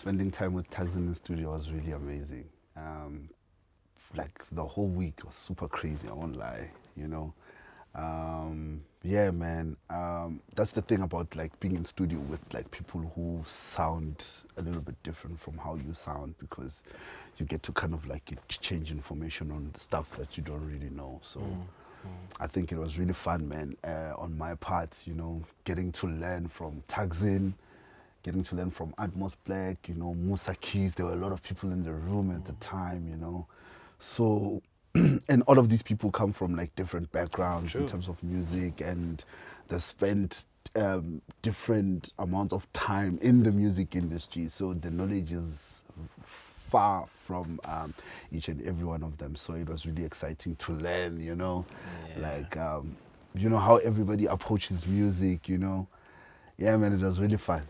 spending time with Thakzin in the studio was really amazing. Like the whole week was super crazy, I won't lie, you know. Yeah, man. That's the thing about like being in studio with like people who sound a little bit different from how you sound, because you get to kind of like exchange information on the stuff that you don't really know. So I think it was really fun, man. On my part, you know, getting to learn from Thakzin, getting to learn from Atmos Black, you know, Musa Keys. There were a lot of people in the room at the time, you know. So, and all of these people come from like different backgrounds in terms of music, and they spent different amounts of time in the music industry. So the knowledge is far from each and every one of them. So it was really exciting to learn, you know, like, you know, how everybody approaches music, you know. Yeah, man, it was really fun.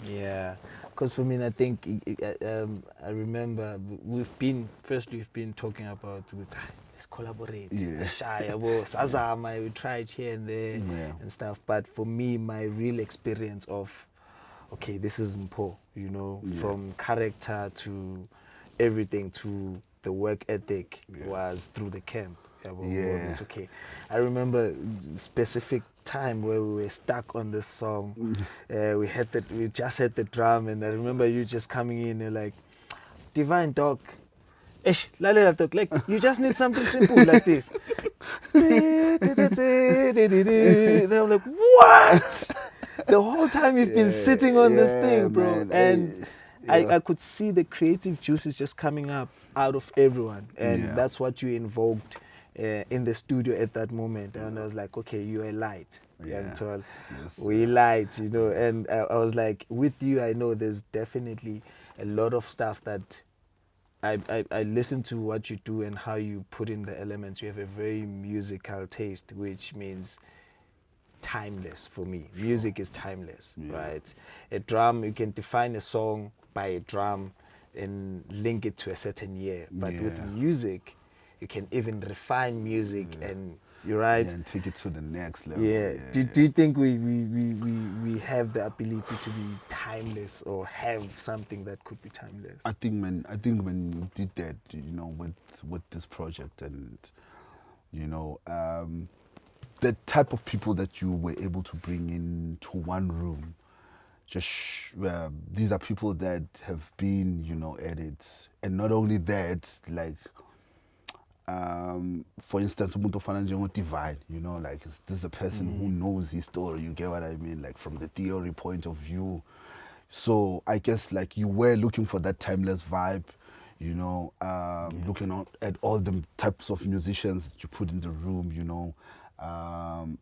Yeah, because for me, I think I remember we've been talking about let's collaborate. Shy, Sazama, we tried here and there and stuff. But for me, my real experience of okay, this is MPHO, you know, from character to everything to the work ethic was through the camp. Okay, I remember specific time where we were stuck on this song. We just had the drum, and I remember you just coming in and like, Divine Dog, lalela dog, like you just need something simple like this. Then I'm like, what? The whole time you've been sitting on this thing, bro, man, and I could see the creative juices just coming up out of everyone, and that's what you invoked in the studio at that moment. And I was like, okay, you're a light. We light, you know. And I was like, with you, I know there's definitely a lot of stuff that I listen to what you do and how you put in the elements. You have a very musical taste, which means timeless for me. Music is timeless, right? A drum, you can define a song by a drum and link it to a certain year. But with music, you can even refine music and you're right. Yeah, and take it to the next level. Do you think we have the ability to be timeless or have something that could be timeless? I think when you did that, you know, with this project, and you know, the type of people that you were able to bring into one room, just these are people that have been, you know, at it, and not only that, like. For instance, Divine, you know, like this is a person who knows his story, you get what I mean, like from the theory point of view. So I guess like you were looking for that timeless vibe, you know, looking at all the types of musicians that you put in the room, you know.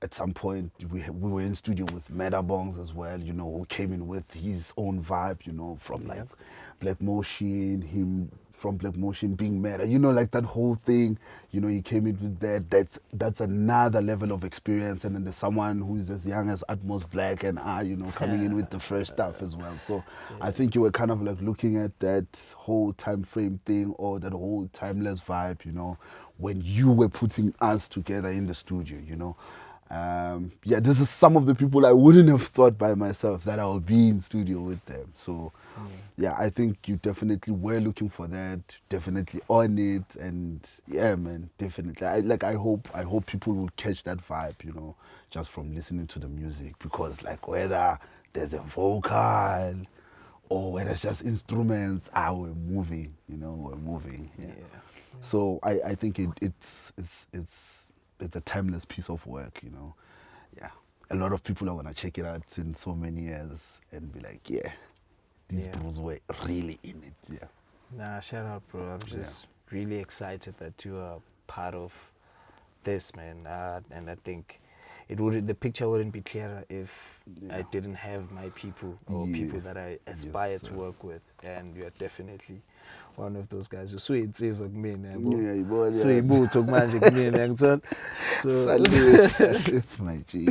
At some point we were in studio with Metabongs as well, you know, who came in with his own vibe, you know, from like Black Motion, him from Black Motion being Meta, you know, like that whole thing, you know, he came in with that. That's another level of experience. And then there's someone who's as young as Atmos Black and I, you know, coming in with the fresh stuff as well. So I think you were kind of like looking at that whole time frame thing, or that whole timeless vibe, you know, when you were putting us together in the studio, you know. This is some of the people I wouldn't have thought by myself that I would be in studio with them. So I think you definitely were looking for that, definitely on it, and yeah, man, definitely. I hope people will catch that vibe, you know, just from listening to the music, because like whether there's a vocal or whether it's just instruments, we're moving, you know, we're moving. So I think it's a timeless piece of work, you know. Yeah, a lot of people are gonna check it out in so many years and be like, yeah, these bros were really in it. Nah, shout out, bro. I'm just really excited that you are part of this, man. And I think the picture wouldn't be clearer if I didn't have my people or people that I aspire to work with, and you are definitely one of those guys. So salute, my G.